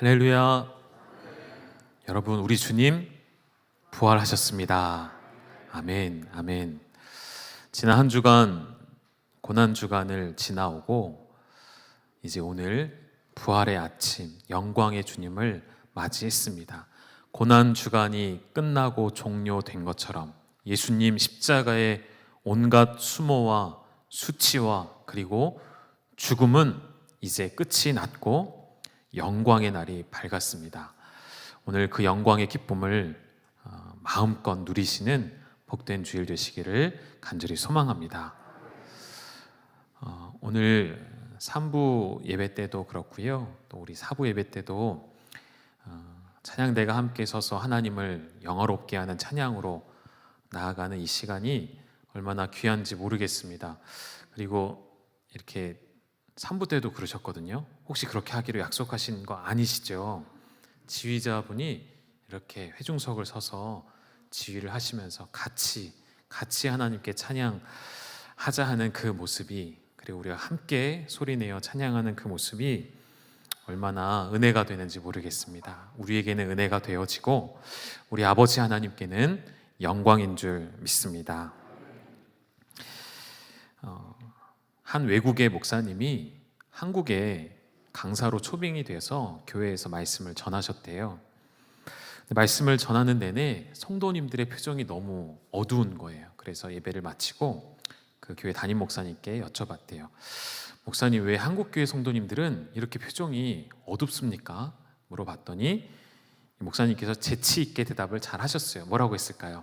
할렐루야. 여러분, 우리 주님 부활하셨습니다. 아멘, 아멘. 지난 한 주간 고난 주간을 지나오고 이제 오늘 부활의 아침, 영광의 주님을 맞이했습니다. 고난 주간이 끝나고 종료된 것처럼 예수님 십자가의 온갖 수모와 수치와 그리고 죽음은 이제 끝이 났고 영광의 날이 밝았습니다. 오늘 그 영광의 기쁨을 마음껏 누리시는 복된 주일 되시기를 간절히 소망합니다. 오늘 3부 예배 때도 그렇고요, 또 우리 4부 예배 때도 찬양대가 함께 서서 하나님을 영화롭게 하는 찬양으로 나아가는 이 시간이 얼마나 귀한지 모르겠습니다. 그리고 이렇게 3부 때도 그러셨거든요. 혹시 그렇게 하기로 약속하신 거 아니시죠? 지휘자분이 이렇게 회중석을 서서 지휘를 하시면서 같이 하나님께 찬양하자 하는 그 모습이, 그리고 우리가 함께 소리내어 찬양하는 그 모습이 얼마나 은혜가 되는지 모르겠습니다. 우리에게는 은혜가 되어지고 우리 아버지 하나님께는 영광인 줄 믿습니다. 한 외국의 목사님이 한국에 강사로 초빙이 돼서 교회에서 말씀을 전하셨대요. 말씀을 전하는 내내 성도님들의 표정이 너무 어두운 거예요. 그래서 예배를 마치고 그 교회 담임 목사님께 여쭤봤대요. 목사님, 왜 한국교회 성도님들은 이렇게 표정이 어둡습니까? 물어봤더니 목사님께서 재치 있게 대답을 잘 하셨어요. 뭐라고 했을까요?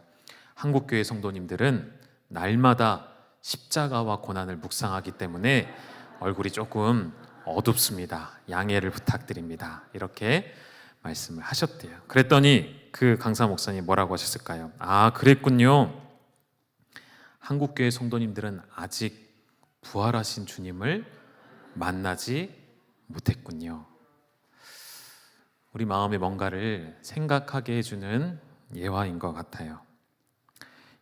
한국교회 성도님들은 날마다 십자가와 고난을 묵상하기 때문에 얼굴이 조금 어둡습니다. 양해를 부탁드립니다. 이렇게 말씀을 하셨대요. 그랬더니 그 강사 목사님 뭐라고 하셨을까요? 아, 그랬군요. 한국교회 성도님들은 아직 부활하신 주님을 만나지 못했군요. 우리 마음에 뭔가를 생각하게 해주는 예화인 것 같아요.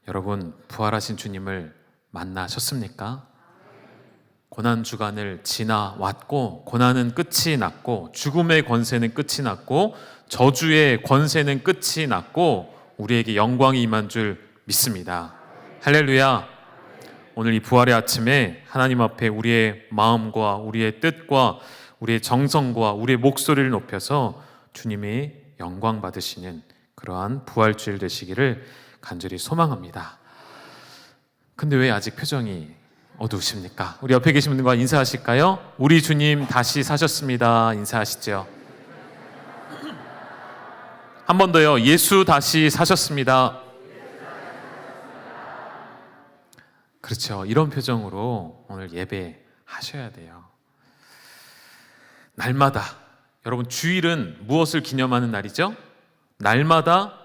여러분, 부활하신 주님을 만나셨습니까? 고난 주간을 지나왔고 고난은 끝이 났고 죽음의 권세는 끝이 났고 저주의 권세는 끝이 났고 우리에게 영광이 임한 줄 믿습니다. 할렐루야. 오늘 이 부활의 아침에 하나님 앞에 우리의 마음과 우리의 뜻과 우리의 정성과 우리의 목소리를 높여서 주님의 영광 받으시는 그러한 부활주일 되시기를 간절히 소망합니다. 근데 왜 아직 표정이 어두우십니까? 우리 옆에 계신 분들과 인사하실까요? 우리 주님 다시 사셨습니다. 인사하시죠. 한 번 더요. 예수 다시 사셨습니다. 그렇죠. 이런 표정으로 오늘 예배하셔야 돼요. 날마다, 여러분, 주일은 무엇을 기념하는 날이죠? 날마다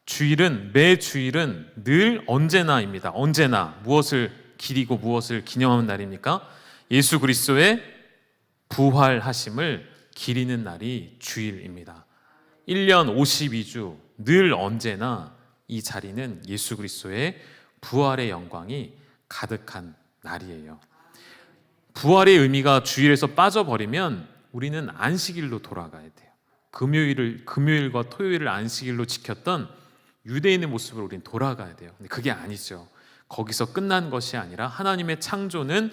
주일은, 매 주일은 늘 언제나입니다. 언제나 무엇을 기리고 무엇을 기념하는 날입니까? 예수 그리스도의 부활하심을 기리는 날이 주일입니다. 1년 52주 늘 언제나 이 자리는 예수 그리스도의 부활의 영광이 가득한 날이에요. 부활의 의미가 주일에서 빠져버리면 우리는 안식일로 돌아가야 돼요. 금요일과 토요일을 안식일로 지켰던 유대인의 모습으로 우리는 돌아가야 돼요. 근데 그게 아니죠. 거기서 끝난 것이 아니라 하나님의 창조는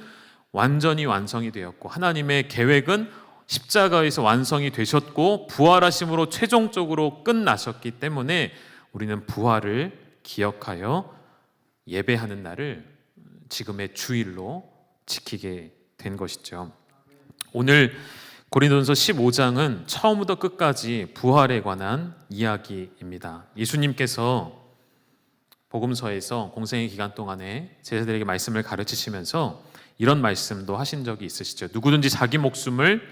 완전히 완성이 되었고 하나님의 계획은 십자가에서 완성이 되셨고 부활하심으로 최종적으로 끝나셨기 때문에 우리는 부활을 기억하여 예배하는 날을 지금의 주일로 지키게 된 것이죠. 오늘 고린도전서 15장은 처음부터 끝까지 부활에 관한 이야기입니다. 예수님께서 복음서에서 공생의 기간 동안에 제자들에게 말씀을 가르치시면서 이런 말씀도 하신 적이 있으시죠. 누구든지 자기 목숨을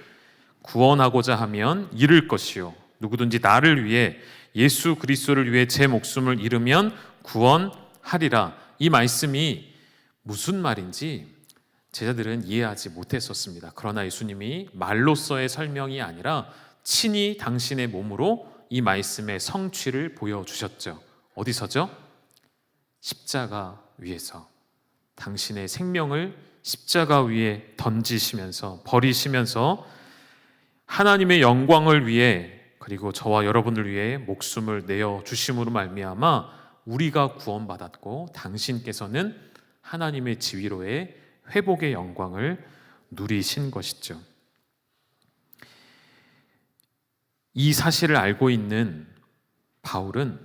구원하고자 하면 잃을 것이요, 누구든지 나를 위해, 예수 그리스도를 위해 제 목숨을 잃으면 구원하리라. 이 말씀이 무슨 말인지 제자들은 이해하지 못했었습니다. 그러나 예수님이 말로서의 설명이 아니라 친히 당신의 몸으로 이 말씀의 성취를 보여주셨죠. 어디서죠? 십자가 위에서 당신의 생명을 십자가 위에 던지시면서, 버리시면서 하나님의 영광을 위해 그리고 저와 여러분을 위해 목숨을 내어 주심으로 말미암아 우리가 구원받았고 당신께서는 하나님의 지위로의 회복의 영광을 누리신 것이죠. 이 사실을 알고 있는 바울은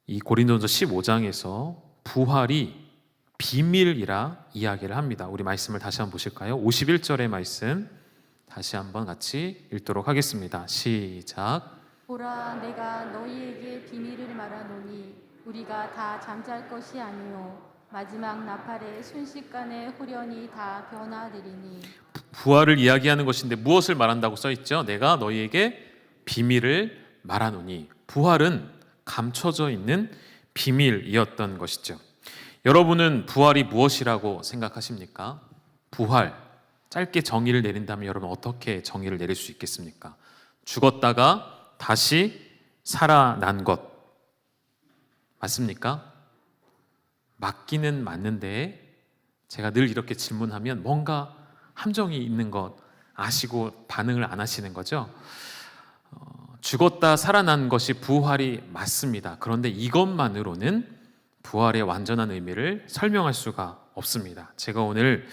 이 고린도전서 15장에서 부활이 비밀이라 이야기를 합니다. 우리 말씀을 다시 한번 보실까요? 51절의 말씀 다시 한번 같이 읽도록 하겠습니다. 시작. 보라, 내가 너희에게 비밀을 말하노니 우리가 다 잠잘 것이 아니요 마지막 나팔의 순식간에 후련히 다 변화되리니. 부활을 이야기하는 것인데 무엇을 말한다고 써있죠? 내가 너희에게 비밀을 말하노니. 부활은 감춰져 있는 비밀이었던 것이죠. 여러분은 부활이 무엇이라고 생각하십니까? 부활, 짧게 정의를 내린다면 여러분 어떻게 정의를 내릴 수 있겠습니까? 죽었다가 다시 살아난 것 맞습니까? 맞기는 맞는데 제가 늘 이렇게 질문하면 뭔가 함정이 있는 것 아시고 반응을 안 하시는 거죠? 죽었다 살아난 것이 부활이 맞습니다. 그런데 이것만으로는 부활의 완전한 의미를 설명할 수가 없습니다. 제가 오늘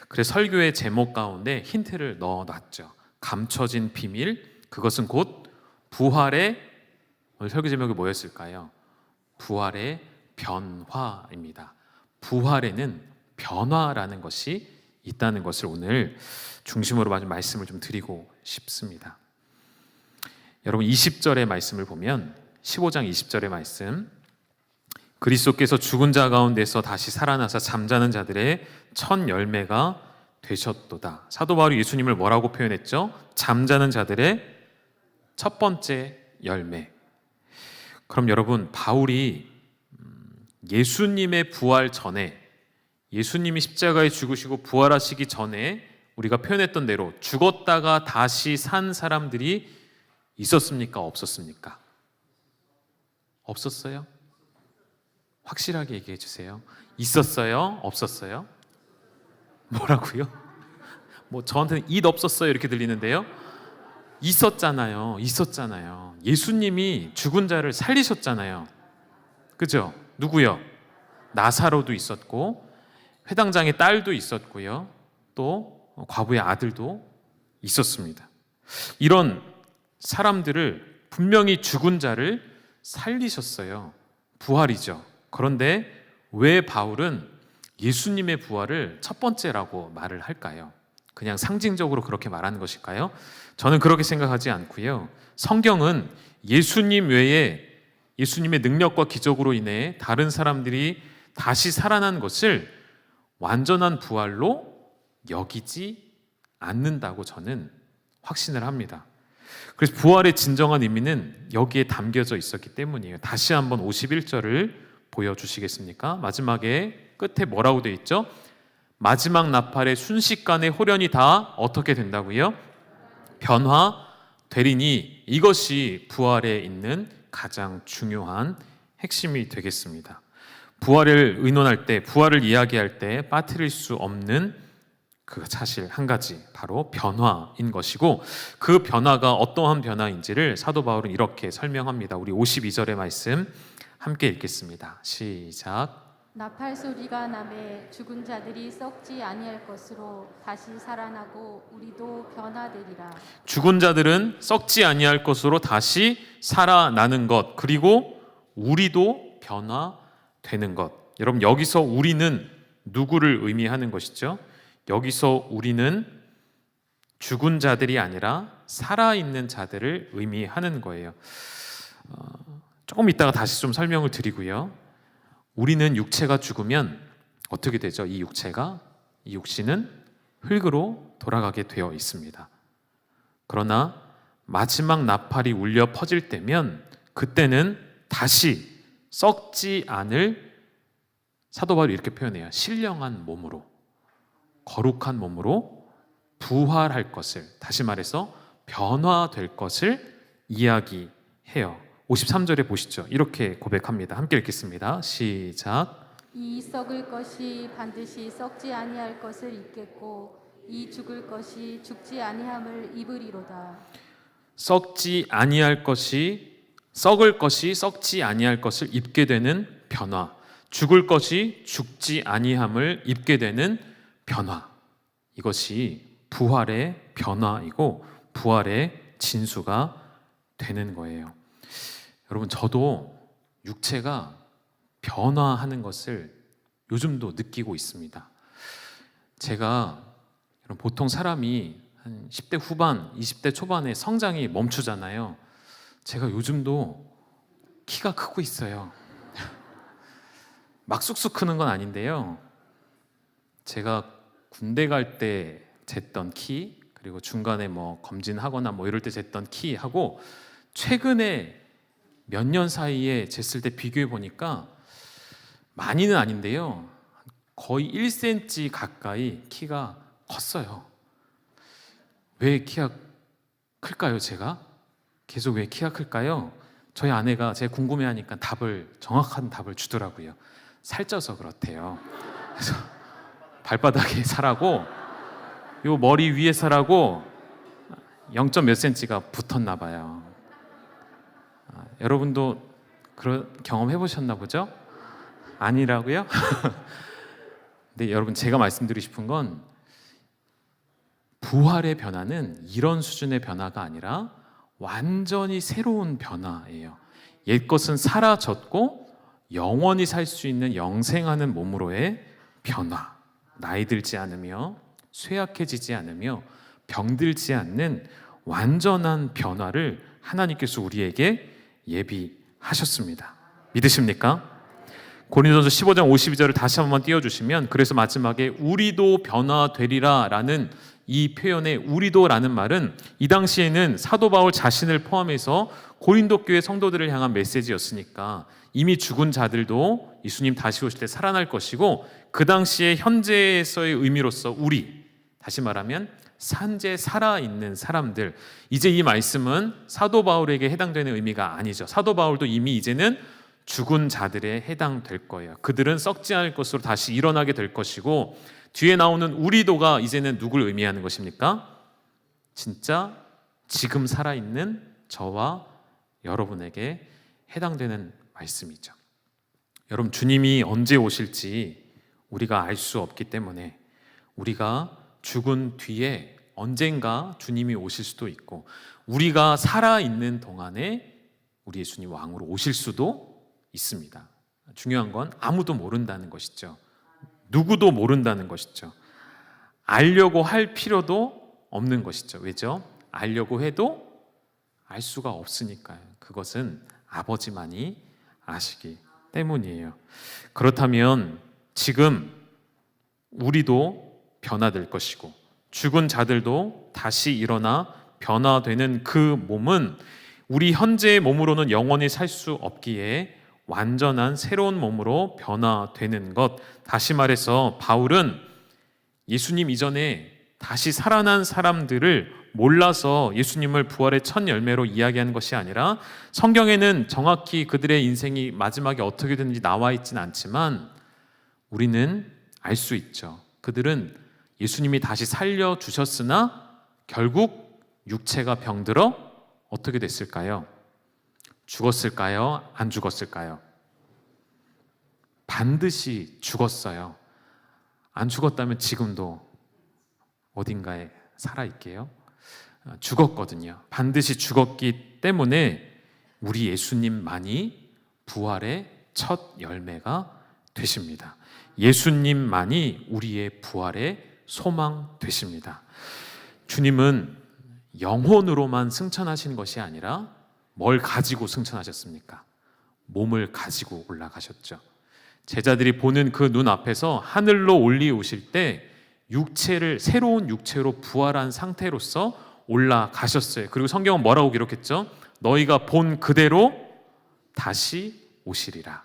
그래서 설교의 제목 가운데 힌트를 넣어놨죠. 감춰진 비밀, 그것은 곧 부활의, 오늘 설교 제목이 뭐였을까요? 부활의 변화입니다. 부활에는 변화라는 것이 있다는 것을 오늘 중심으로 말씀을 좀 드리고 싶습니다. 여러분 20절의 말씀을 보면 15장 20절의 말씀, 그리스도께서 죽은 자 가운데서 다시 살아나사 잠자는 자들의 첫 열매가 되셨도다. 사도 바울이 예수님을 뭐라고 표현했죠? 잠자는 자들의 첫 번째 열매. 그럼 여러분 바울이 예수님의 부활 전에, 예수님이 십자가에 죽으시고 부활하시기 전에 우리가 표현했던 대로 죽었다가 다시 산 사람들이 있었습니까? 없었습니까? 없었어요? 확실하게 얘기해 주세요. 있었어요? 없었어요? 뭐라고요? 뭐 저한테는 잇 없었어요 이렇게 들리는데요. 있었잖아요. 있었잖아요. 예수님이 죽은 자를 살리셨잖아요. 그죠? 누구요? 나사로도 있었고 회당장의 딸도 있었고요. 또 과부의 아들도 있었습니다. 이런 사람들을 분명히 죽은 자를 살리셨어요. 부활이죠. 그런데 왜 바울은 예수님의 부활을 첫 번째라고 말을 할까요? 그냥 상징적으로 그렇게 말하는 것일까요? 저는 그렇게 생각하지 않고요. 성경은 예수님 외에 예수님의 능력과 기적으로 인해 다른 사람들이 다시 살아난 것을 완전한 부활로 여기지 않는다고 저는 확신을 합니다. 그래서 부활의 진정한 의미는 여기에 담겨져 있었기 때문이에요. 다시 한번 51절을 보여주시겠습니까? 마지막에 끝에 뭐라고 되어 있죠? 마지막 나팔의 순식간에 호련이 다 어떻게 된다고요? 변화되리니. 이것이 부활에 있는 가장 중요한 핵심이 되겠습니다. 부활을 의논할 때, 부활을 이야기할 때 빠뜨릴 수 없는 그 사실 한 가지, 바로 변화인 것이고, 그 변화가 어떠한 변화인지를 사도 바울은 이렇게 설명합니다. 우리 52절의 말씀 함께 읽겠습니다. 시작. 나팔 소리가 나매 죽은 자들이 썩지 아니할 것으로 다시 살아나고 우리도 변화되리라. 죽은 자들은 썩지 아니할 것으로 다시 살아나는 것, 그리고 우리도 변화되는 것. 여러분 여기서 우리는 누구를 의미하는 것이죠? 여기서 우리는 죽은 자들이 아니라 살아있는 자들을 의미하는 거예요. 조금 이따가 다시 좀 설명을 드리고요. 우리는 육체가 죽으면 어떻게 되죠? 이 육체가, 이 육신은 흙으로 돌아가게 되어 있습니다. 그러나 마지막 나팔이 울려 퍼질 때면 그때는 다시 썩지 않을, 사도 바울이 이렇게 표현해요. 신령한 몸으로, 거룩한 몸으로 부활할 것을, 다시 말해서 변화될 것을 이야기해요. 53절에 보시죠. 이렇게 고백합니다. 함께 읽겠습니다. 시작. 이 썩을 것이 반드시 썩지 아니할 것을 입겠고 이 죽을 것이 죽지 아니함을 입으리로다. 썩지 아니할 것이 썩을 것이 썩지 아니할 것을 입게 되는 변화, 죽을 것이 죽지 아니함을 입게 되는 변화. 이것이 부활의 변화이고 부활의 진수가 되는 거예요. 여러분, 저도 육체가 변화하는 것을 요즘도 느끼고 있습니다. 제가 보통 사람이 한 10대 후반, 20대 초반에 성장이 멈추잖아요. 제가 요즘도 키가 크고 있어요. 막 쑥쑥 크는 건 아닌데요. 제가 군대 갈 때 쟀던 키, 그리고 중간에 뭐 검진하거나 뭐 이럴 때 쟀던 키하고 최근에 몇 년 사이에 쟀을 때 비교해 보니까 많이는 아닌데요. 거의 1cm 가까이 키가 컸어요. 왜 키가 클까요, 제가? 계속 왜 키가 클까요? 저희 아내가 제가 궁금해하니까 정확한 답을 주더라고요. 살쪄서 그렇대요. 그래서 발바닥에 살하고 요 머리 위에 살하고 0. 몇 cm가 붙었나 봐요. 여러분도 그런 경험 해보셨나 보죠? 아니라고요? 근데 여러분, 제가 말씀드리고 싶은 건 부활의 변화는 이런 수준의 변화가 아니라 완전히 새로운 변화예요. 옛것은 사라졌고 영원히 살 수 있는 영생하는 몸으로의 변화. 나이 들지 않으며 쇠약해지지 않으며 병들지 않는 완전한 변화를 하나님께서 우리에게 예비하셨습니다. 믿으십니까? 고린도전서 15장 52절을 다시 한번 띄워주시면, 그래서 마지막에 우리도 변화되리라 라는 이 표현의 우리도라는 말은 이 당시에는 사도 바울 자신을 포함해서 고린도 교회 성도들을 향한 메시지였으니까 이미 죽은 자들도 예수님 다시 오실 때 살아날 것이고, 그 당시에 현재에서의 의미로서 우리, 다시 말하면 산재 살아있는 사람들, 이제 이 말씀은 사도 바울에게 해당되는 의미가 아니죠. 사도 바울도 이미 이제는 죽은 자들에 해당될 거예요. 그들은 썩지 않을 것으로 다시 일어나게 될 것이고, 뒤에 나오는 우리도가 이제는 누굴 의미하는 것입니까? 진짜 지금 살아있는 저와 여러분에게 해당되는 말씀이죠. 여러분, 주님이 언제 오실지 우리가 알 수 없기 때문에 우리가 죽은 뒤에 언젠가 주님이 오실 수도 있고, 우리가 살아있는 동안에 우리 예수님 왕으로 오실 수도 있습니다. 중요한 건 아무도 모른다는 것이죠. 누구도 모른다는 것이죠. 알려고 할 필요도 없는 것이죠. 왜죠? 알려고 해도 알 수가 없으니까요. 그것은 아버지만이 아시기 때문이에요. 그렇다면 지금 우리도 변화될 것이고 죽은 자들도 다시 일어나 변화되는 그 몸은 우리 현재의 몸으로는 영원히 살 수 없기에 완전한 새로운 몸으로 변화되는 것. 다시 말해서 바울은 예수님 이전에 다시 살아난 사람들을 몰라서 예수님을 부활의 첫 열매로 이야기하는 것이 아니라, 성경에는 정확히 그들의 인생이 마지막에 어떻게 되는지 나와 있지는 않지만 우리는 알 수 있죠. 그들은 예수님이 다시 살려주셨으나 결국 육체가 병들어 어떻게 됐을까요? 죽었을까요? 안 죽었을까요? 반드시 죽었어요. 안 죽었다면 지금도 어딘가에 살아있게요? 죽었거든요. 반드시 죽었기 때문에 우리 예수님만이 부활의 첫 열매가 되십니다. 예수님만이 우리의 부활의 소망 되십니다. 주님은 영혼으로만 승천하신 것이 아니라 뭘 가지고 승천하셨습니까? 몸을 가지고 올라가셨죠. 제자들이 보는 그 눈앞에서 하늘로 올리우실 때 육체를, 새로운 육체로 부활한 상태로서 올라가셨어요. 그리고 성경은 뭐라고 기록했죠? 너희가 본 그대로 다시 오시리라.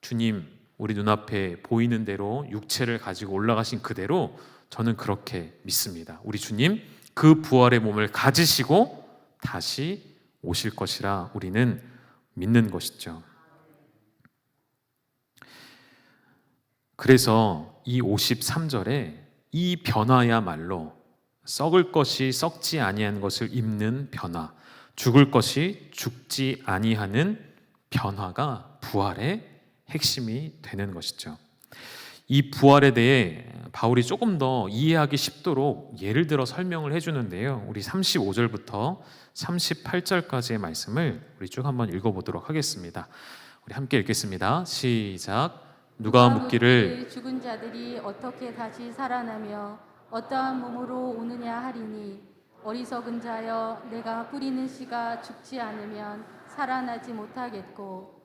주님, 우리 눈앞에 보이는 대로 육체를 가지고 올라가신 그대로 저는 그렇게 믿습니다. 우리 주님 그 부활의 몸을 가지시고 다시 오실 것이라 우리는 믿는 것이죠. 그래서 이 53절에 이 변화야말로 썩을 것이 썩지 아니한 것을 입는 변화, 죽을 것이 죽지 아니하는 변화가 부활의 핵심이 되는 것이죠. 이 부활에 대해 바울이 조금 더 이해하기 쉽도록 예를 들어 설명을 해주는데요. 우리 35절부터 38절까지의 말씀을 우리 쭉 한번 읽어보도록 하겠습니다. 우리 함께 읽겠습니다. 시작. 누가 묻기를 죽은 자들이 어떻게 다시 살아나며 어떠한 몸으로 오느냐 하리니 어리석은 자여 내가 뿌리는 씨가 죽지 않으면 살아나지 못하겠고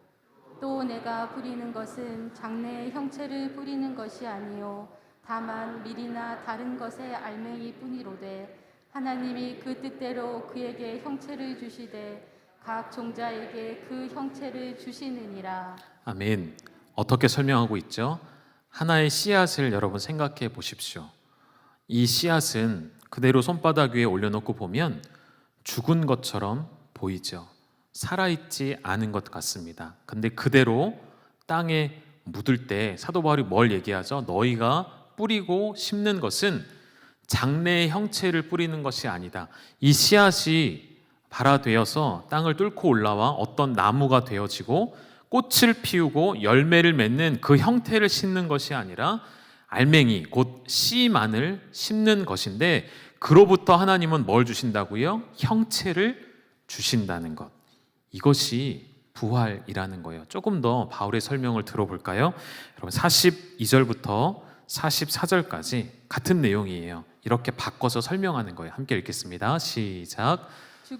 또 내가 뿌리는 것은 장래의 형체를 뿌리는 것이 아니요 다만 밀이나 다른 것의 알맹이 뿐이로되 하나님이 그 뜻대로 그에게 형체를 주시되 각 종자에게 그 형체를 주시느니라. 아멘. 어떻게 설명하고 있죠? 하나의 씨앗을 여러분 생각해 보십시오. 이 씨앗은 그대로 손바닥 위에 올려놓고 보면 죽은 것처럼 보이죠. 살아있지 않은 것 같습니다. 근데 그대로 땅에 묻을 때 사도 바울이 뭘 얘기하죠? 너희가 뿌리고 심는 것은 장래의 형체를 뿌리는 것이 아니다. 이 씨앗이 발화되어서 땅을 뚫고 올라와 어떤 나무가 되어지고 꽃을 피우고 열매를 맺는 그 형태를 심는 것이 아니라 알맹이 곧 씨만을 심는 것인데 그로부터 하나님은 뭘 주신다고요? 형체를 주신다는 것. 이것이 부활이라는 거예요. 조금 더 바울의 설명을 들어볼까요? 여러분 42절부터 44절까지 같은 내용이에요. 이렇게 바꿔서 설명하는 거예요. 함께 읽겠습니다. 시작.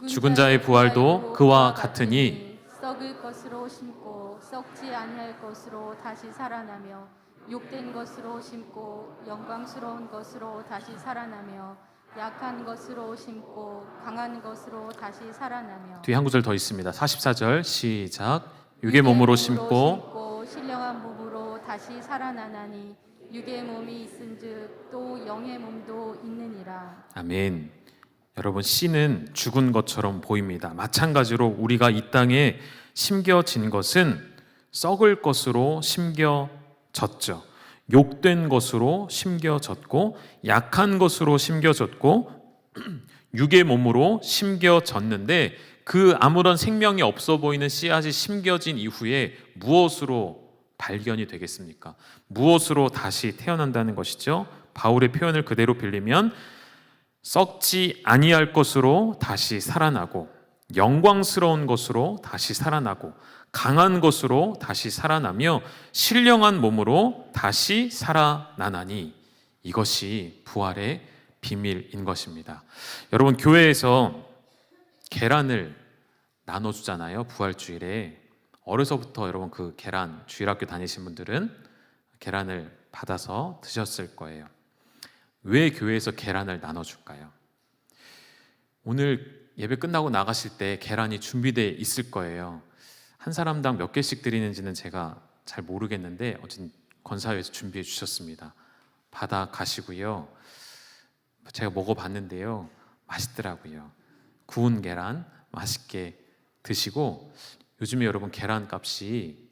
죽은 자의 부활도 그와 같으니 썩을 것으로 심고 썩지 아니할 것으로 다시 살아나며 욕된 것으로 심고 영광스러운 것으로 다시 살아나며 약한 것으로 심고 강한 것으로 다시 살아나며. 뒤에 한 구절 더 있습니다. 44절 시작. 육의 몸으로 심고 신령한 몸으로 다시 살아나나니 육의 몸이 있은즉 또 영의 몸도 있느니라. 아멘. 여러분 씨는 죽은 것처럼 보입니다. 마찬가지로 우리가 이 땅에 심겨진 것은 썩을 것으로 심겨졌죠. 욕된 것으로 심겨졌고 약한 것으로 심겨졌고 육의 몸으로 심겨졌는데 그 아무런 생명이 없어 보이는 씨앗이 심겨진 이후에 무엇으로 발견이 되겠습니까? 무엇으로 다시 태어난다는 것이죠. 바울의 표현을 그대로 빌리면 썩지 아니할 것으로 다시 살아나고 영광스러운 것으로 다시 살아나고 강한 것으로 다시 살아나며 신령한 몸으로 다시 살아나나니 이것이 부활의 비밀인 것입니다. 여러분 교회에서 계란을 나눠주잖아요. 부활주일에 어려서부터 여러분 그 계란 주일학교 다니신 분들은 계란을 받아서 드셨을 거예요. 왜 교회에서 계란을 나눠줄까요? 오늘 예배 끝나고 나가실 때 계란이 준비되어 있을 거예요. 한 사람당 몇 개씩 드리는지는 제가 잘 모르겠는데 어쨌든 권사회에서 준비해 주셨습니다. 받아 가시고요. 제가 먹어봤는데요. 맛있더라고요. 구운 계란 맛있게 드시고 요즘에 여러분 계란 값이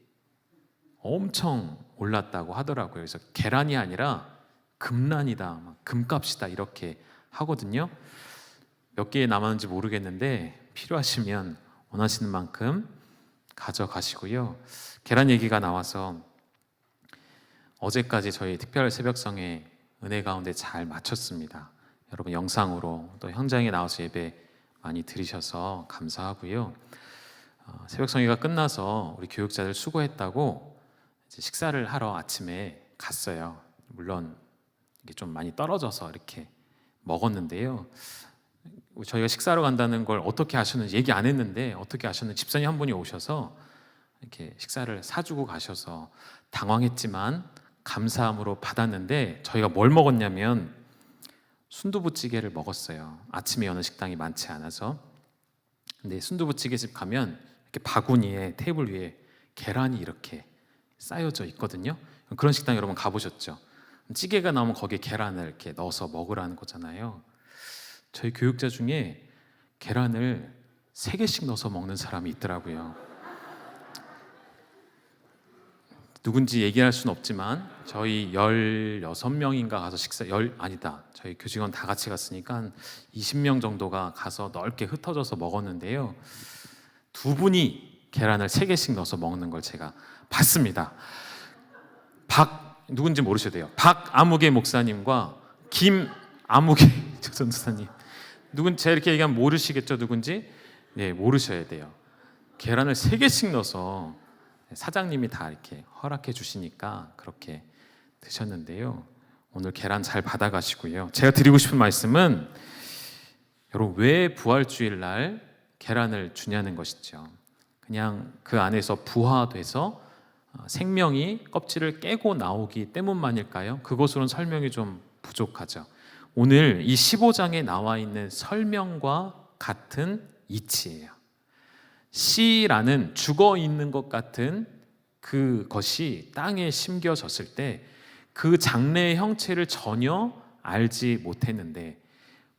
엄청 올랐다고 하더라고요. 그래서 계란이 아니라 금란이다, 금값이다 이렇게 하거든요. 몇 개 남았는지 모르겠는데 필요하시면 원하시는 만큼 가져가시고요. 계란 얘기가 나와서 어제까지 저희 특별 새벽성에 은혜 가운데 잘 마쳤습니다. 여러분 영상으로 또 현장에 나와서 예배 많이 드리셔서 감사하고요. 새벽성회가 끝나서 우리 교육자들 수고했다고 이제 식사를 하러 아침에 갔어요. 물론 이게 좀 많이 떨어져서 이렇게 먹었는데요. 저희가 식사하러 간다는 걸 어떻게 아셨는지 얘기 안 했는데 어떻게 아셨는지 집사님 한 분이 오셔서 이렇게 식사를 사주고 가셔서 당황했지만 감사함으로 받았는데 저희가 뭘 먹었냐면 순두부찌개를 먹었어요. 아침에 여는 식당이 많지 않아서. 근데 순두부찌개 집 가면 이렇게 바구니에 테이블 위에 계란이 이렇게 쌓여져 있거든요. 그런 식당 여러분 가보셨죠? 찌개가 나오면 거기에 계란을 이렇게 넣어서 먹으라는 거잖아요. 저희 교육자 중에 계란을 3개씩 넣어서 먹는 사람이 있더라고요. 누군지 얘기할 수는 없지만 저희 16명인가 가서 저희 교직원 다 같이 갔으니까 한 20명 정도가 가서 넓게 흩어져서 먹었는데요. 두 분이 계란을 3개씩 넣어서 먹는 걸 제가 봤습니다. 누군지 모르셔도 돼요. 박아무개 목사님과 김아무개 전도사님. 제가 이렇게 얘기하면 모르시겠죠, 누군지? 네, 모르셔야 돼요. 계란을 3개씩 넣어서 사장님이 다 이렇게 허락해 주시니까 그렇게 드셨는데요. 오늘 계란 잘 받아가시고요. 제가 드리고 싶은 말씀은 여러분, 왜 부활주일 날 계란을 주냐는 것이죠. 그냥 그 안에서 부화돼서 생명이 껍질을 깨고 나오기 때문만일까요? 그것으로는 설명이 좀 부족하죠. 오늘 이 15장에 나와 있는 설명과 같은 이치예요. 씨라는 죽어 있는 것 같은 그것이 땅에 심겨졌을 때 그 장래의 형체를 전혀 알지 못했는데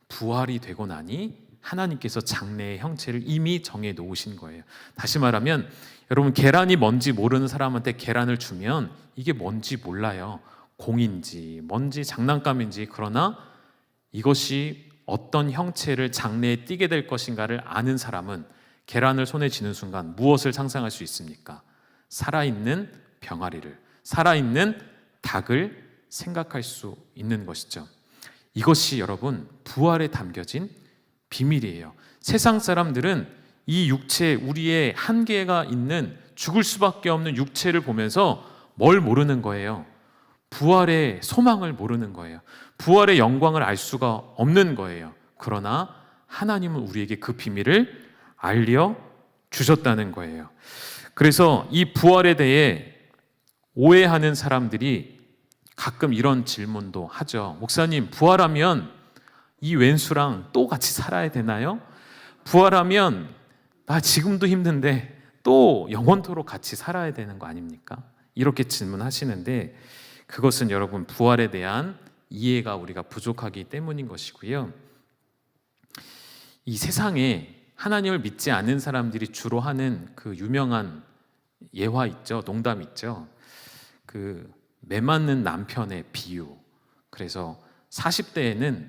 부활이 되고 나니 하나님께서 장래의 형체를 이미 정해 놓으신 거예요. 다시 말하면 여러분, 계란이 뭔지 모르는 사람한테 계란을 주면 이게 뭔지 몰라요. 공인지 뭔지 장난감인지. 그러나 이것이 어떤 형체를 장래에 띠게 될 것인가를 아는 사람은 계란을 손에 쥐는 순간 무엇을 상상할 수 있습니까? 살아있는 병아리를, 살아있는 닭을 생각할 수 있는 것이죠. 이것이 여러분 부활에 담겨진 비밀이에요. 세상 사람들은 이 육체, 우리의 한계가 있는 죽을 수밖에 없는 육체를 보면서 뭘 모르는 거예요? 부활의 소망을 모르는 거예요. 부활의 영광을 알 수가 없는 거예요. 그러나 하나님은 우리에게 그 비밀을 알려주셨다는 거예요. 그래서 이 부활에 대해 오해하는 사람들이 가끔 이런 질문도 하죠. 목사님, 부활하면 이 왼수랑 또 같이 살아야 되나요? 부활하면 나 지금도 힘든데 또 영원토록 같이 살아야 되는 거 아닙니까? 이렇게 질문하시는데 그것은 여러분 부활에 대한 이해가 우리가 부족하기 때문인 것이고요. 이 세상에 하나님을 믿지 않는 사람들이 주로 하는 그 유명한 예화 있죠. 농담 있죠. 그 매맞는 남편의 비유. 그래서 40대에는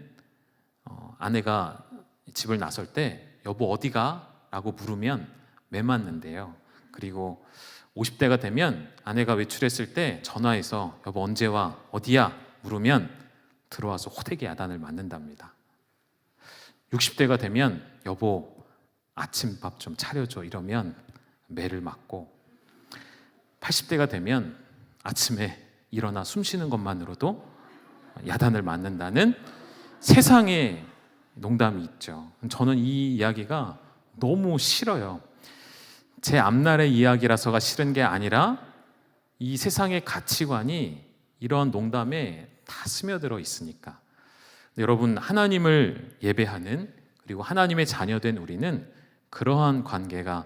아내가 집을 나설 때 여보 어디가? 라고 물으면 매맞는데요. 그리고 50대가 되면 아내가 외출했을 때 전화해서 여보 언제 와? 어디야? 물으면 들어와서 호되게 야단을 맞는답니다. 60대가 되면 여보 아침밥 좀 차려줘 이러면 매를 맞고 80대가 되면 아침에 일어나 숨 쉬는 것만으로도 야단을 맞는다는 세상의 농담이 있죠. 저는 이 이야기가 너무 싫어요. 제 앞날의 이야기라서가 싫은 게 아니라 이 세상의 가치관이 이런 농담에 다 스며들어 있으니까. 여러분, 하나님을 예배하는 그리고 하나님의 자녀된 우리는 그러한 관계가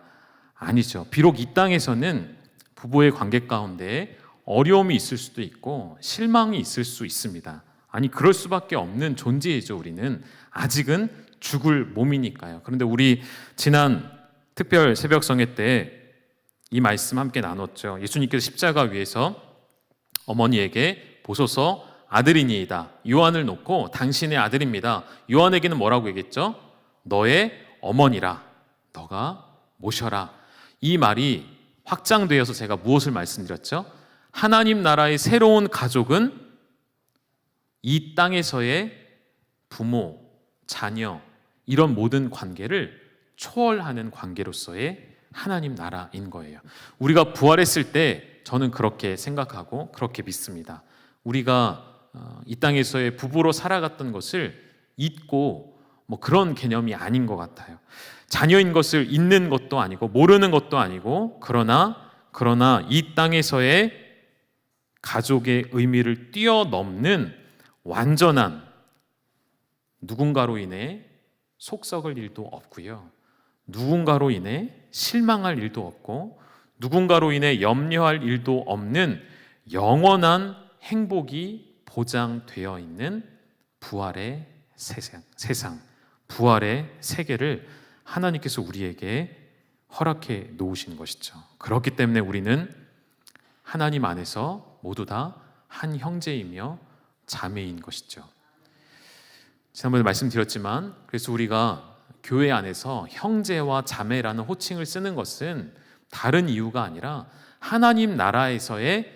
아니죠. 비록 이 땅에서는 부부의 관계 가운데 어려움이 있을 수도 있고 실망이 있을 수 있습니다. 아니 그럴 수밖에 없는 존재이죠. 우리는 아직은 죽을 몸이니까요. 그런데 우리 지난 특별 새벽 성회 때 이 말씀 함께 나눴죠. 예수님께서 십자가 위에서 어머니에게 보소서 아들이니이다. 요한을 놓고 당신의 아들입니다. 요한에게는 뭐라고 얘기했죠? 너의 어머니라. 너가 모셔라. 이 말이 확장되어서 제가 무엇을 말씀드렸죠? 하나님 나라의 새로운 가족은 이 땅에서의 부모, 자녀 이런 모든 관계를 초월하는 관계로서의 하나님 나라인 거예요. 우리가 부활했을 때 저는 그렇게 생각하고 그렇게 믿습니다. 우리가 이 땅에서의 부부로 살아갔던 것을 잊고 뭐 그런 개념이 아닌 것 같아요. 자녀인 것을 잊는 것도 아니고 모르는 것도 아니고 그러나 이 땅에서의 가족의 의미를 뛰어넘는 완전한 누군가로 인해 속 썩을 일도 없고요. 누군가로 인해 실망할 일도 없고 누군가로 인해 염려할 일도 없는 영원한 행복이 보장되어 있는 부활의 세상, 부활의 세계를 하나님께서 우리에게 허락해 놓으신 것이죠. 그렇기 때문에 우리는 하나님 안에서 모두 다 한 형제이며 자매인 것이죠. 지난번에 말씀드렸지만, 그래서 우리가 교회 안에서 형제와 자매라는 호칭을 쓰는 것은 다른 이유가 아니라 하나님 나라에서의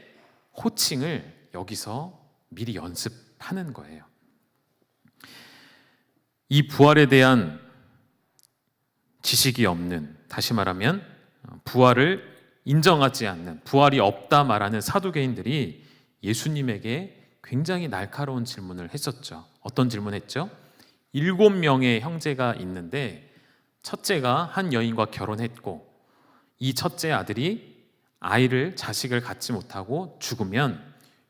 호칭을 여기서 미리 연습하는 거예요. 이 부활에 대한 지식이 없는, 다시 말하면 부활을 인정하지 않는, 부활이 없다 말하는 사두개인들이 예수님에게 굉장히 날카로운 질문을 했었죠. 어떤 질문했죠? 7명의 형제가 있는데 첫째가 한 여인과 결혼했고 이 첫째 아들이 자식을 갖지 못하고 죽으면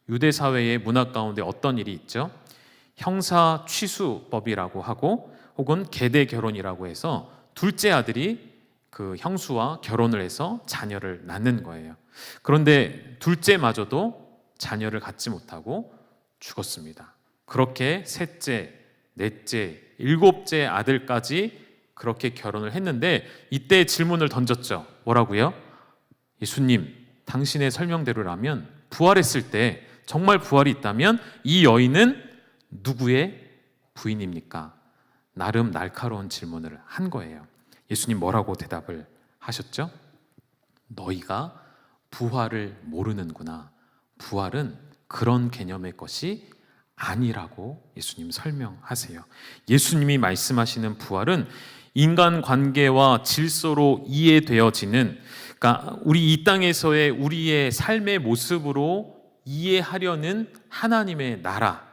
유대 사회의 문화 가운데 어떤 일이 있죠? 형사 취수법이라고 하고 혹은 계대 결혼이라고 해서 둘째 아들이 그 형수와 결혼을 해서 자녀를 낳는 거예요. 그런데 둘째마저도 자녀를 갖지 못하고 죽었습니다. 그렇게 셋째, 넷째, 7째 아들까지 그렇게 결혼을 했는데 이때 질문을 던졌죠. 뭐라고요? 예수님, 당신의 설명대로라면 부활했을 때, 정말 부활이 있다면 이 여인은 누구의 부인입니까? 나름 날카로운 질문을 한 거예요. 예수님 뭐라고 대답을 하셨죠? 너희가 부활을 모르는구나. 부활은 그런 개념의 것이 아니라고 예수님 설명하세요. 예수님이 말씀하시는 부활은 인간관계와 질서로 이해되어지는, 그러니까 우리 이 땅에서의 우리의 삶의 모습으로 이해하려는 하나님의 나라.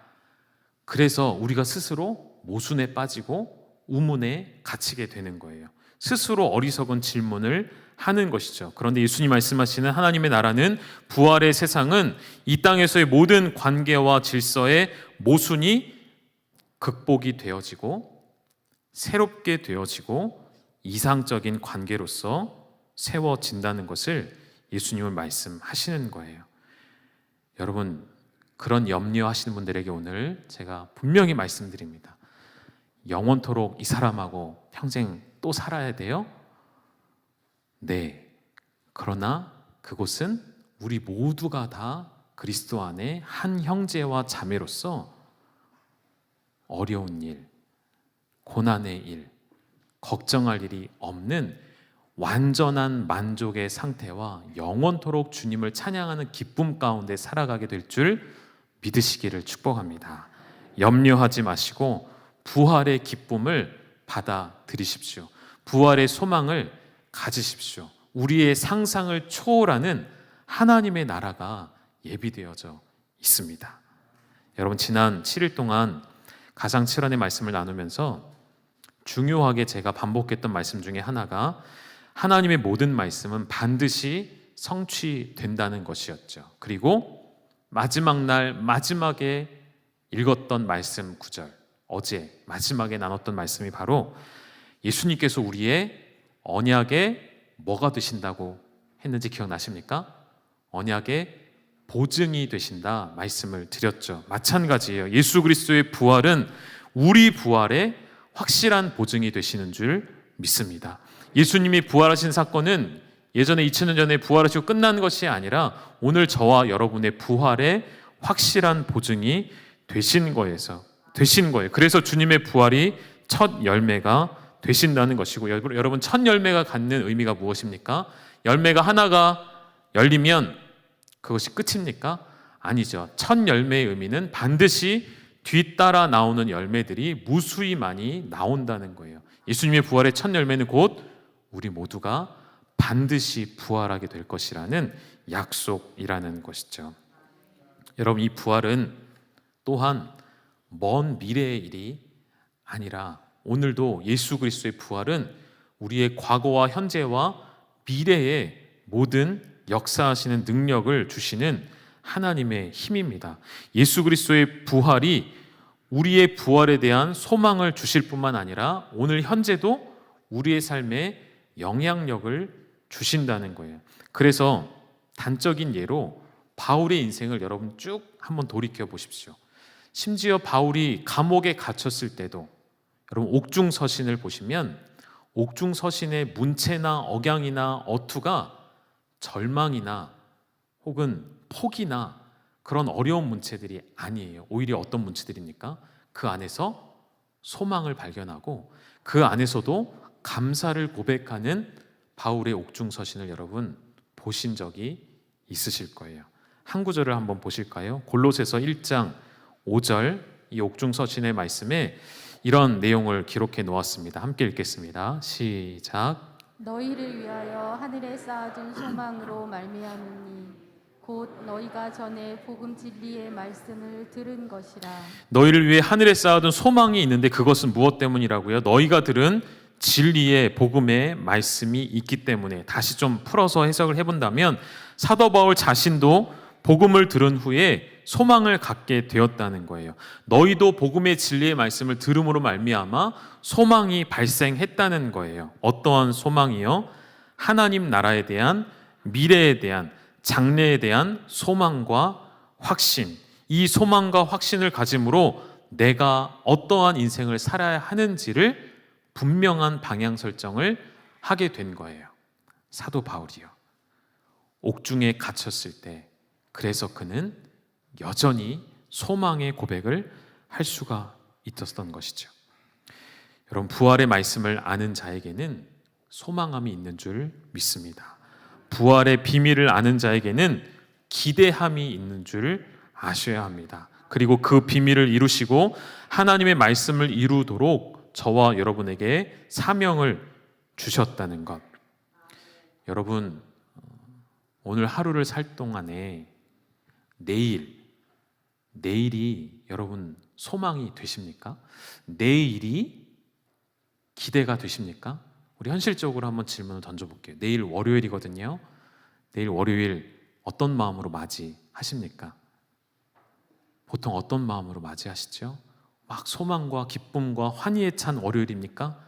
그래서 우리가 스스로 모순에 빠지고 우문에 갇히게 되는 거예요. 스스로 어리석은 질문을 하는 것이죠. 그런데 예수님 말씀하시는 하나님의 나라는, 부활의 세상은 이 땅에서의 모든 관계와 질서의 모순이 극복이 되어지고 새롭게 되어지고 이상적인 관계로서 세워진다는 것을 예수님은 말씀하시는 거예요. 여러분, 그런 염려하시는 분들에게 오늘 제가 분명히 말씀드립니다. 영원토록 이 사람하고 평생 또 살아야 돼요? 네. 그러나 그곳은 우리 모두가 다 그리스도 안에 한 형제와 자매로서 어려운 일, 고난의 일, 걱정할 일이 없는 완전한 만족의 상태와 영원토록 주님을 찬양하는 기쁨 가운데 살아가게 될 줄 믿으시기를 축복합니다. 염려하지 마시고 부활의 기쁨을 받아들이십시오. 부활의 소망을 가지십시오. 우리의 상상을 초월하는 하나님의 나라가 예비되어져 있습니다. 여러분, 지난 7일 동안 가상칠언의 말씀을 나누면서 중요하게 제가 반복했던 말씀 중에 하나가 하나님의 모든 말씀은 반드시 성취된다는 것이었죠. 그리고 마지막 날 마지막에 읽었던 말씀 구절, 어제 마지막에 나눴던 말씀이 바로 예수님께서 우리의 언약에 뭐가 되신다고 했는지 기억나십니까? 언약의 보증이 되신다 말씀을 드렸죠. 마찬가지예요. 예수 그리스도의 부활은 우리 부활의 확실한 보증이 되시는 줄 믿습니다. 예수님이 부활하신 사건은 예전에 2000년 전에 부활하시고 끝난 것이 아니라 오늘 저와 여러분의 부활의 확실한 보증이 되신 거예요. 그래서 주님의 부활이 첫 열매가 되신다는 것이고, 여러분, 첫 열매가 갖는 의미가 무엇입니까? 열매가 하나가 열리면 그것이 끝입니까? 아니죠. 첫 열매의 의미는 반드시 뒤따라 나오는 열매들이 무수히 많이 나온다는 거예요. 예수님의 부활의 첫 열매는 곧 우리 모두가 반드시 부활하게 될 것이라는 약속이라는 것이죠. 여러분, 이 부활은 또한 먼 미래의 일이 아니라 오늘도 예수 그리스도의 부활은 우리의 과거와 현재와 미래의 모든 역사하시는 능력을 주시는 하나님의 힘입니다. 예수 그리스도의 부활이 우리의 부활에 대한 소망을 주실 뿐만 아니라 오늘 현재도 우리의 삶에 영향력을 주신다는 거예요. 그래서 단적인 예로 바울의 인생을 여러분 쭉 한번 돌이켜 보십시오. 심지어 바울이 감옥에 갇혔을 때도 여러분 옥중서신을 보시면 옥중서신의 문체나 억양이나 어투가 절망이나 혹은 포기나 그런 어려운 문체들이 아니에요. 오히려 어떤 문체들입니까? 그 안에서 소망을 발견하고 그 안에서도 감사를 고백하는 바울의 옥중서신을 여러분 보신 적이 있으실 거예요. 한 구절을 한번 보실까요? 골로새서 1장 5절 이 옥중서신의 말씀에 이런 내용을 기록해 놓았습니다. 함께 읽겠습니다. 시작. 너희를 위하여 하늘에 쌓아둔 소망으로 말미암으니 곧 너희가 전에 복음 진리의 말씀을 들은 것이라. 너희를 위해 하늘에 쌓아둔 소망이 있는데 그것은 무엇 때문이라고요? 너희가 들은 진리의 복음의 말씀이 있기 때문에. 다시 좀 풀어서 해석을 해본다면 사도 바울 자신도 복음을 들은 후에 소망을 갖게 되었다는 거예요. 너희도 복음의 진리의 말씀을 들음으로 말미암아 소망이 발생했다는 거예요. 어떠한 소망이요? 하나님 나라에 대한, 미래에 대한, 장래에 대한 소망과 확신. 이 소망과 확신을 가짐으로 내가 어떠한 인생을 살아야 하는지를 분명한 방향 설정을 하게 된 거예요. 사도 바울이요. 옥중에 갇혔을 때 그래서 그는 여전히 소망의 고백을 할 수가 있었던 것이죠. 여러분, 부활의 말씀을 아는 자에게는 소망함이 있는 줄 믿습니다. 부활의 비밀을 아는 자에게는 기대함이 있는 줄 아셔야 합니다. 그리고 그 비밀을 이루시고 하나님의 말씀을 이루도록 저와 여러분에게 사명을 주셨다는 것. 여러분, 오늘 하루를 살 동안에 내일이 여러분 소망이 되십니까? 내일이 기대가 되십니까? 우리 현실적으로 한번 질문을 던져볼게요. 내일 월요일이거든요. 내일 월요일 어떤 마음으로 맞이하십니까? 보통 어떤 마음으로 맞이하시죠? 막 소망과 기쁨과 환희에 찬 월요일입니까?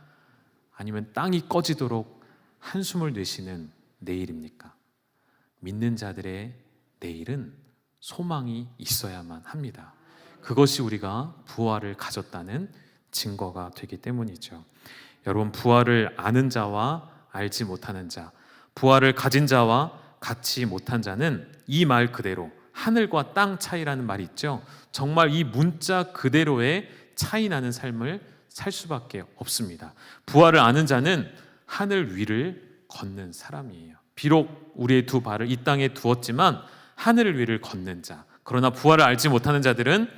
아니면 땅이 꺼지도록 한숨을 내쉬는 내일입니까? 믿는 자들의 내일은 소망이 있어야만 합니다. 그것이 우리가 부활을 가졌다는 증거가 되기 때문이죠. 여러분, 부활을 아는 자와 알지 못하는 자, 부활을 가진 자와 갖지 못한 자는 이 말 그대로 하늘과 땅 차이라는 말이 있죠. 정말 이 문자 그대로의 차이 나는 삶을 살 수밖에 없습니다. 부활을 아는 자는 하늘 위를 걷는 사람이에요. 비록 우리의 두 발을 이 땅에 두었지만 하늘 위를 걷는 자. 그러나 부활을 알지 못하는 자들은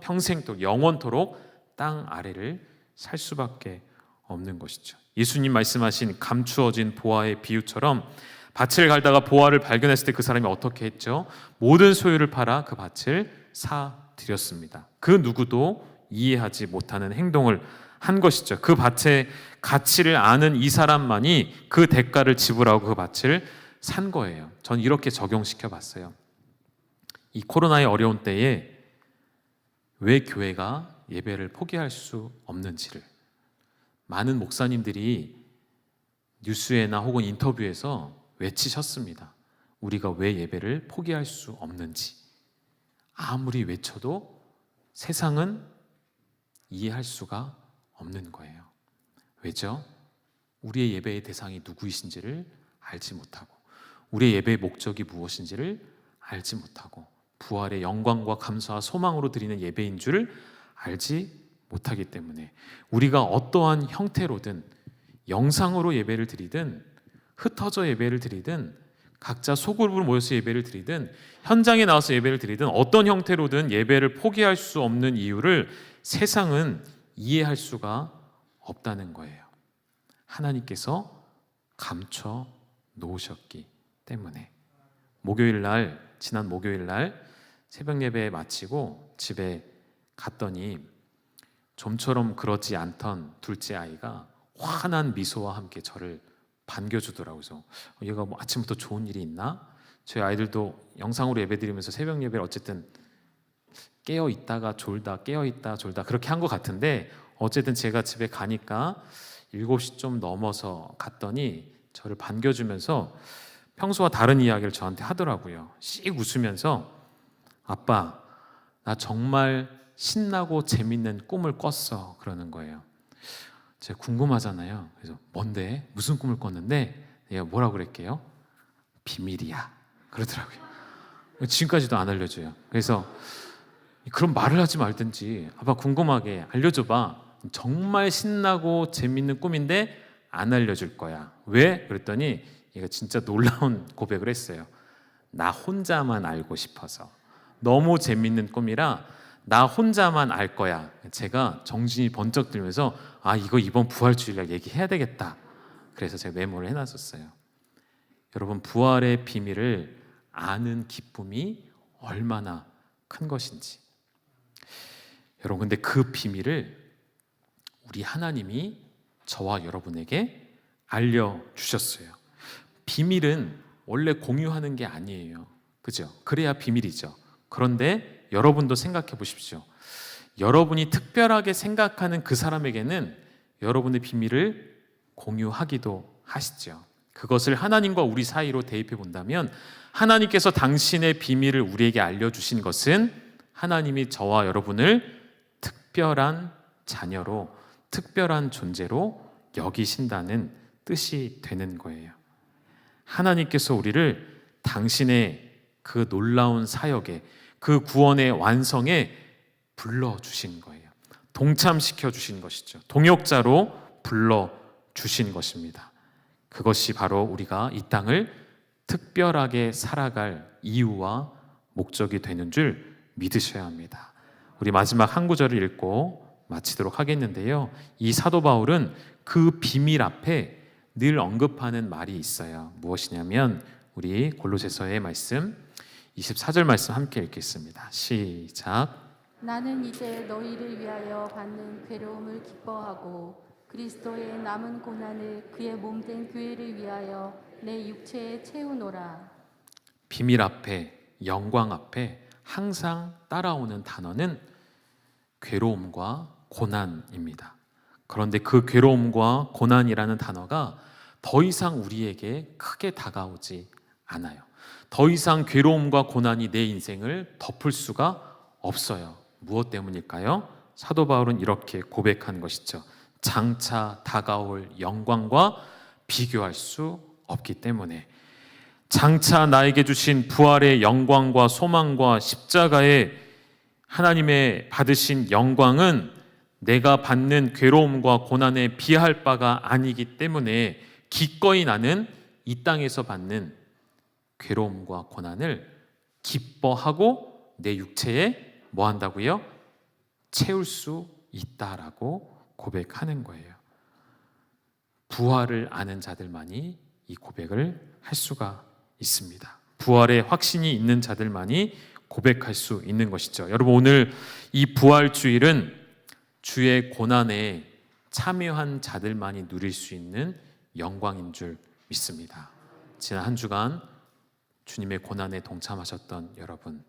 평생토록 영원토록 땅 아래를 살 수밖에 없는 것이죠. 예수님 말씀하신 감추어진 보화의 비유처럼 밭을 갈다가 보화를 발견했을 때 그 사람이 어떻게 했죠? 모든 소유를 팔아 그 밭을 사 드렸습니다. 그 누구도 이해하지 못하는 행동을 한 것이죠. 그 밭의 가치를 아는 이 사람만이 그 대가를 지불하고 그 밭을 산 거예요. 전 이렇게 적용시켜 봤어요. 이 코로나의 어려운 때에 왜 교회가 예배를 포기할 수 없는지를 많은 목사님들이 뉴스에나 혹은 인터뷰에서 외치셨습니다. 우리가 왜 예배를 포기할 수 없는지. 아무리 외쳐도 세상은 이해할 수가 없는 거예요. 왜죠? 우리의 예배의 대상이 누구이신지를 알지 못하고 우리의 예배의 목적이 무엇인지를 알지 못하고 부활의 영광과 감사와 소망으로 드리는 예배인 줄 알지 못하기 때문에 우리가 어떠한 형태로든 영상으로 예배를 드리든 흩어져 예배를 드리든 각자 소그룹으로 모여서 예배를 드리든 현장에 나와서 예배를 드리든 어떤 형태로든 예배를 포기할 수 없는 이유를 세상은 이해할 수가 없다는 거예요. 하나님께서 감춰 놓으셨기 때문에. 지난 목요일 날 새벽 예배 마치고 집에 갔더니 좀처럼 그러지 않던 둘째 아이가 환한 미소와 함께 저를 반겨주더라고요. 그래서 얘가 뭐 아침부터 좋은 일이 있나? 저희 아이들도 영상으로 예배드리면서 새벽 예배를 어쨌든 깨어 있다가 졸다 깨어 있다 졸다 그렇게 한 것 같은데 어쨌든 제가 집에 가니까 7시 좀 넘어서 갔더니 저를 반겨주면서 평소와 다른 이야기를 저한테 하더라고요. 씩 웃으면서 아빠, 나 정말 신나고 재밌는 꿈을 꿨어 그러는 거예요. 제가 궁금하잖아요. 그래서 뭔데? 무슨 꿈을 꿨는데? 내가 뭐라고 그랬게요? 비밀이야 그러더라고요. 지금까지도 안 알려줘요. 그래서 그럼 말을 하지 말든지 아빠 궁금하게 알려줘봐. 정말 신나고 재밌는 꿈인데 안 알려줄 거야. 왜? 그랬더니 얘가 진짜 놀라운 고백을 했어요. 나 혼자만 알고 싶어서. 너무 재밌는 꿈이라 나 혼자만 알 거야. 제가 정신이 번쩍 들면서 이거 이번 부활주일날 얘기해야 되겠다. 그래서 제가 메모를 해놨었어요. 여러분, 부활의 비밀을 아는 기쁨이 얼마나 큰 것인지. 여러분, 근데 그 비밀을 우리 하나님이 저와 여러분에게 알려주셨어요. 비밀은 원래 공유하는 게 아니에요. 그죠? 그래야 비밀이죠. 그런데 여러분도 생각해 보십시오. 여러분이 특별하게 생각하는 그 사람에게는 여러분의 비밀을 공유하기도 하시죠. 그것을 하나님과 우리 사이로 대입해 본다면 하나님께서 당신의 비밀을 우리에게 알려주신 것은 하나님이 저와 여러분을 특별한 자녀로, 특별한 존재로 여기신다는 뜻이 되는 거예요. 하나님께서 우리를 당신의 그 놀라운 사역에, 그 구원의 완성에 불러주신 거예요. 동참시켜 주신 것이죠. 동역자로 불러주신 것입니다. 그것이 바로 우리가 이 땅을 특별하게 살아갈 이유와 목적이 되는 줄 믿으셔야 합니다. 우리 마지막 한 구절을 읽고 마치도록 하겠는데요. 이 사도 바울은 그 비밀 앞에 늘 언급하는 말이 있어요. 무엇이냐면 우리 골로새서의 말씀 24절 말씀 함께 읽겠습니다. 시작. 나는 이제 너희를 위하여 받는 괴로움을 기뻐하고 그리스도의 남은 고난을 그의 몸된 교회를 위하여 내 육체에 채우노라. 비밀 앞에, 영광 앞에 항상 따라오는 단어는 괴로움과 고난입니다. 그런데 그 괴로움과 고난이라는 단어가 더 이상 우리에게 크게 다가오지 않아요. 더 이상 괴로움과 고난이 내 인생을 덮을 수가 없어요. 무엇 때문일까요? 사도 바울은 이렇게 고백한 것이죠. 장차 다가올 영광과 비교할 수 없기 때문에. 장차 나에게 주신 부활의 영광과 소망과 십자가의 하나님의 받으신 영광은 내가 받는 괴로움과 고난에 비할 바가 아니기 때문에 기꺼이 나는 이 땅에서 받는 괴로움과 고난을 기뻐하고 내 육체에 뭐 한다고요? 채울 수 있다라고 고백하는 거예요. 부활을 아는 자들만이 이 고백을 할 수가 있습니다. 부활의 확신이 있는 자들만이 고백할 수 있는 것이죠. 여러분, 오늘 이 부활주일은 주의 고난에 참여한 자들만이 누릴 수 있는 영광인 줄 믿습니다. 지난 한 주간 주님의 고난에 동참하셨던 여러분,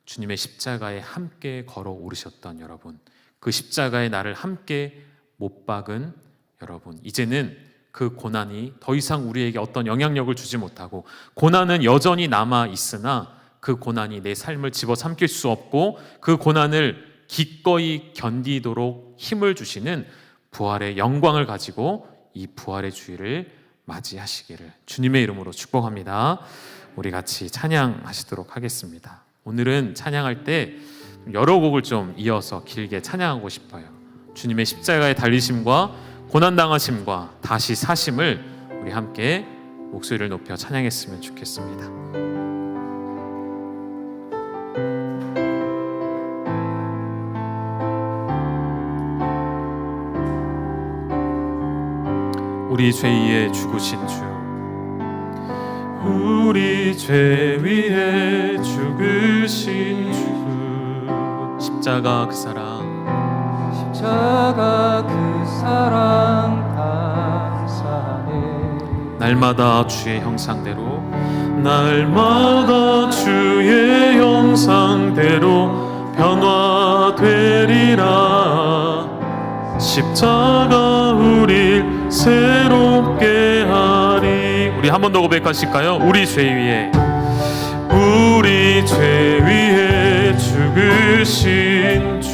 주님의 십자가에 함께 걸어 오르셨던 여러분, 그 십자가의 나를 함께 못 박은 여러분, 이제는 그 고난이 더 이상 우리에게 어떤 영향력을 주지 못하고 고난은 여전히 남아 있으나 그 고난이 내 삶을 집어삼킬 수 없고 그 고난을 기꺼이 견디도록 힘을 주시는 부활의 영광을 가지고 이 부활의 주일을 맞이하시기를 주님의 이름으로 축복합니다. 우리 같이 찬양하시도록 하겠습니다. 오늘은 찬양할 때 여러 곡을 좀 이어서 길게 찬양하고 싶어요. 주님의 십자가의 달리심과 고난당하심과 다시 사심을 우리 함께 목소리를 높여 찬양했으면 좋겠습니다. 우리 죄 위에 죽으신 주, 우리 죄 위에 죽으신 주, 십자가 그 사랑, 십자가 그 사랑 감사해. 날마다 주의 형상대로 날마다 주의 형상대로 변화되리라. 십자가 우릴 새롭게 하리. 우리 한 번 더 고백하실까요? 우리 죄 위에, 우리 죄 위에 죽으신 주,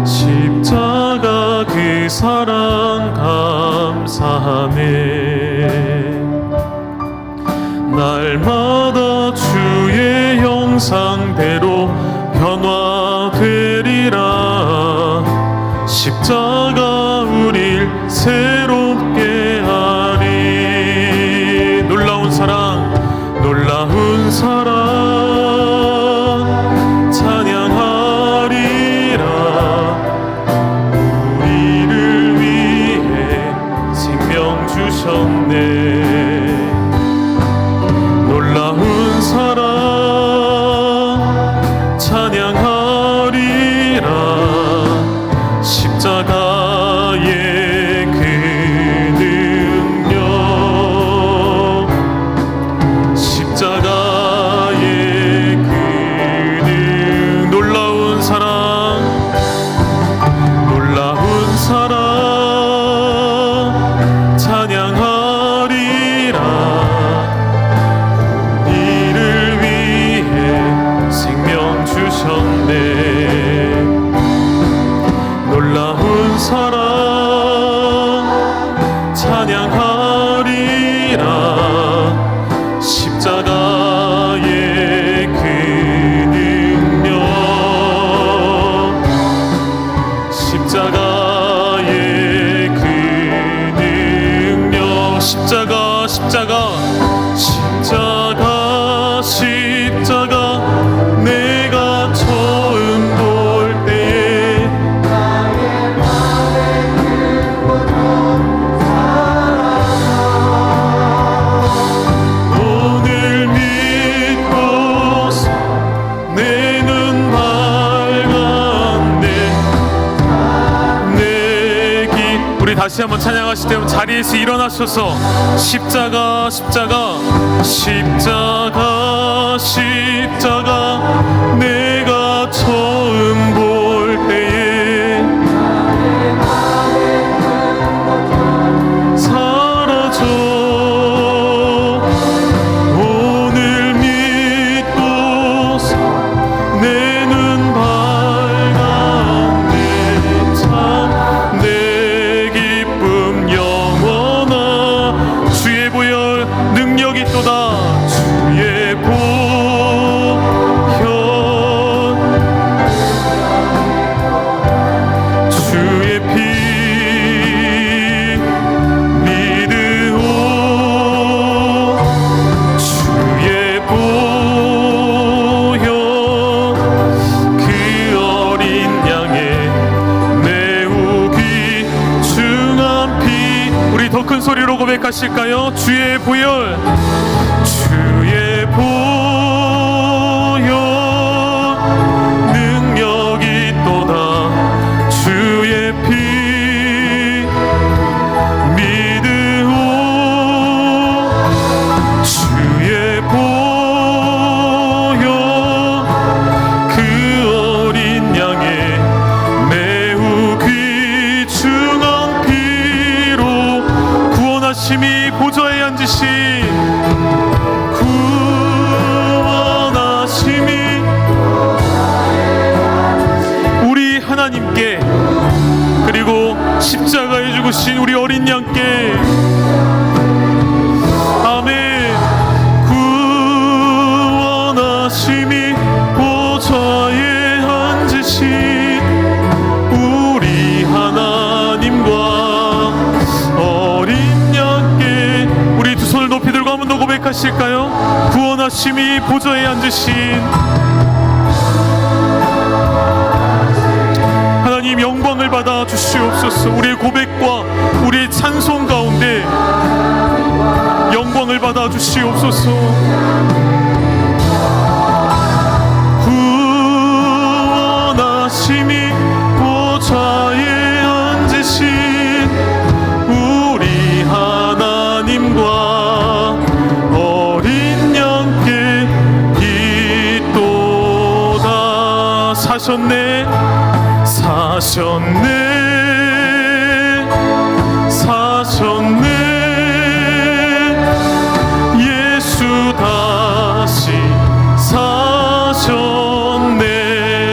십자가 그 사랑 감사하네. 날마다 주의 형상대로 변화되리라. 십자가 우릴 새롭게 하리. 놀라운 사랑, 놀라운 사랑 찬양하리라. 우리를 위해 생명 주셨네. 놀라운 사랑 찬양하리라. 십자가의 그 능력, 십자가의 그 놀라운 사랑, 놀라운 사랑 찬양하리라. 이를 위해 생명 주셨네. 놀라운 사랑 찬양하리라. 십자가의 그 능력, 십자가의 그 능력. 십자가, 십자가, 십자가, 십자가. 내가 처음 볼 때에 오늘 믿고서 내 눈 밝았네. 우리 다시 한번 찬양하실 때 자리에서 일어나셔서 십자가, 십자가, 십자가, 십자가. 내가 처음 볼 때에 사라져. 오늘 믿고서 내 눈 밝았네. 참 내 기쁨 영원한 주의 보혈 능력이 있도다. 주의 보혈, 주의 피 믿으오. 주의 보혈 그 어린 양의 매우 귀중한 피. 우리 더 큰 소리로 고백하실까요? 주의 보혈, 주의 보혈 능력이 있도다. 주의 피 믿으오. 주의 보혈 그 어린 양의 매우 귀중한 피로 구원하심이 보좌에 앉으신 구원하심이 우리 하나님께 그리고 십자가에 죽으신 우리 어린 양께 아멘. 구원하심이 보좌에 앉으신 우리 하나님과 어린 양께 우리 두 손을 높이 들고 한 번 더 고백하실까요? 구원하심이 보좌에 앉으신 하나님 영광을 받아 주시옵소서. 우리의 고백과 우리의 찬송 가운데 영광을 받아 주시옵소서. 구원하심이 보좌에 앉으신 우리 하나님과 어린 양께 있도다. 사셨네, 사셨네, 사셨네. 예수 다시 사셨네,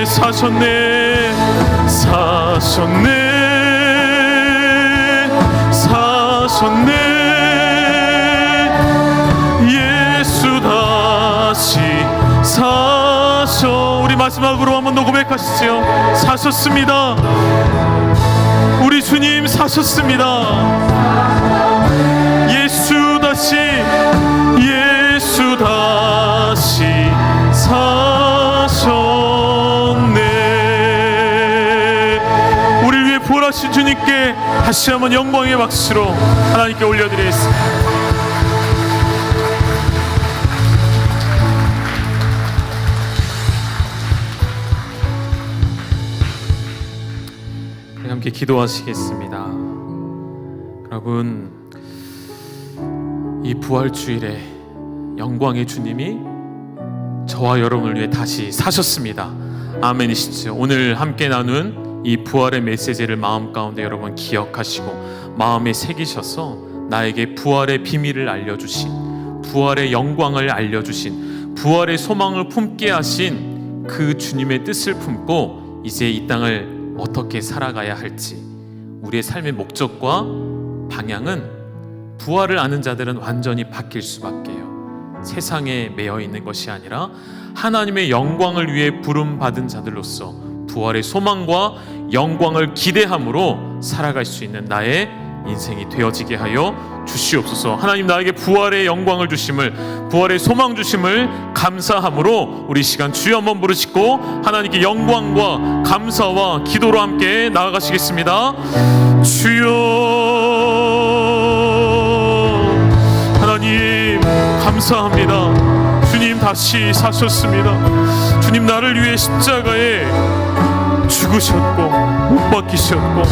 사셨네, 사셨네, 사셨네. 예수 다시 사셔. 우리 마지막으로 한 번 더 고백하시죠. 사셨습니다. 우리 주님 사셨습니다. 예수 다시 사셨네. 우리를 위해 부활하신 주님께 다시 한번 영광의 박수로 하나님께 올려드리겠습니다. 함께 기도하시겠습니다. 여러분, 이 부활주일에 영광의 주님이 저와 여러분을 위해 다시 사셨습니다. 아멘이시죠? 오늘 함께 나눈 이 부활의 메시지를 마음 가운데 여러분 기억하시고 마음에 새기셔서 나에게 부활의 비밀을 알려주신, 부활의 영광을 알려주신, 부활의 소망을 품게 하신 그 주님의 뜻을 품고 이제 이 땅을 어떻게 살아가야 할지, 우리의 삶의 목적과 방향은 부활을 아는 자들은 완전히 바뀔 수밖에요. 세상에 매여 있는 것이 아니라 하나님의 영광을 위해 부름받은 자들로서 부활의 소망과 영광을 기대함으로 살아갈 수 있는 나의 인생이 되어지게 하여 주시옵소서. 하나님, 나에게 부활의 영광을 주심을, 부활의 소망 주심을 감사함으로 우리 시간 주여 한번 부르시고 하나님께 영광과 감사와 기도로 함께 나아가시겠습니다. 주여, 하나님 감사합니다. 주님 다시 사셨습니다. 주님, 나를 위해 십자가에 죽으셨고 못 박히셨고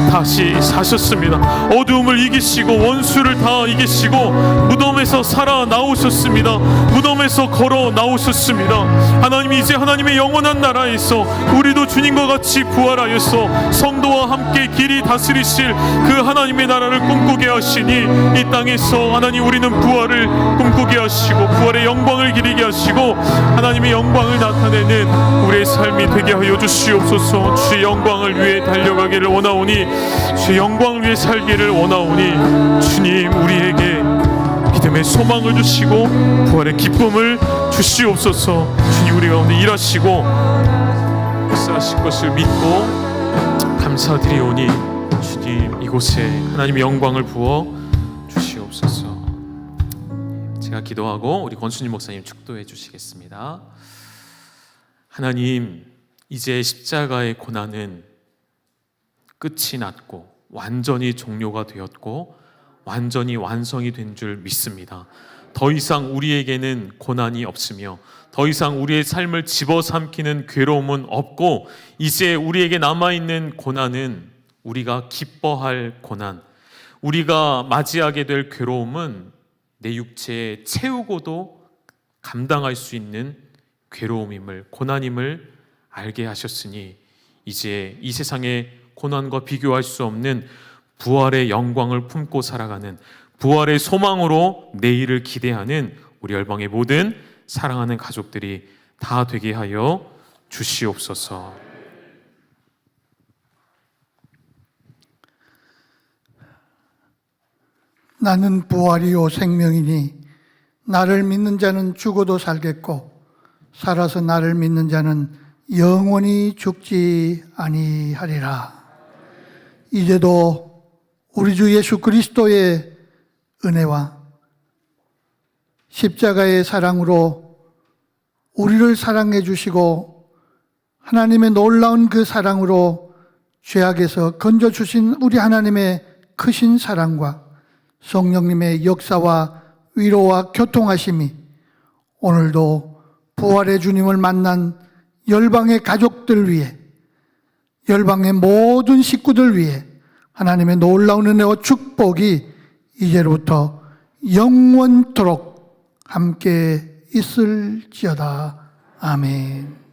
다시 사셨습니다. 어두움을 이기시고 원수를 다 이기시고 무덤에서 살아 나오셨습니다. 무덤에서 걸어 나오셨습니다. 하나님, 이제 하나님의 영원한 나라에서 우리도 주님과 같이 부활하여서 성도와 함께 길이 다스리실 그 하나님의 나라를 꿈꾸게 하시니, 이 땅에서 하나님 우리는 부활을 꿈꾸게 하시고 부활의 영광을 기리게 하시고 하나님의 영광을 나타내는 우리의 삶이 되게 하여 주시옵소서. 주의 영광을 위해 달려가기를 원하오니, 주의 영광을 위해 살기를 원하오니, 주님 우리에게 믿음의 소망을 주시고 부활의 기쁨을 주시옵소서. 주님 우리 가운데 일하시고 역사하실 것을 믿고 감사드리오니, 주님 이곳에 하나님의 영광을 부어 주시옵소서. 제가 기도하고 우리 권순희 목사님 축도해 주시겠습니다. 하나님, 이제 십자가의 고난은 끝이 났고 완전히 종료가 되었고 완전히 완성이 된 줄 믿습니다. 더 이상 우리에게는 고난이 없으며 더 이상 우리의 삶을 집어삼키는 괴로움은 없고, 이제 우리에게 남아있는 고난은 우리가 기뻐할 고난, 우리가 맞이하게 될 괴로움은 내 육체에 채우고도 감당할 수 있는 괴로움임을, 고난임을 알게 하셨으니, 이제 이 세상의 고난과 비교할 수 없는 부활의 영광을 품고 살아가는, 부활의 소망으로 내일을 기대하는 우리 열방의 모든 사랑하는 가족들이 다 되게 하여 주시옵소서. 나는 부활이요 생명이니 나를 믿는 자는 죽어도 살겠고 살아서 나를 믿는 자는 영원히 죽지 아니하리라. 이제도 우리 주 예수 그리스도의 은혜와 십자가의 사랑으로 우리를 사랑해 주시고 하나님의 놀라운 그 사랑으로 죄악에서 건져주신 우리 하나님의 크신 사랑과 성령님의 역사와 위로와 교통하심이 오늘도 부활의 주님을 만난 열방의 가족들 위해, 열방의 모든 식구들 위해 하나님의 놀라운 은혜와 축복이 이제로부터 영원토록 함께 있을지어다. 아멘.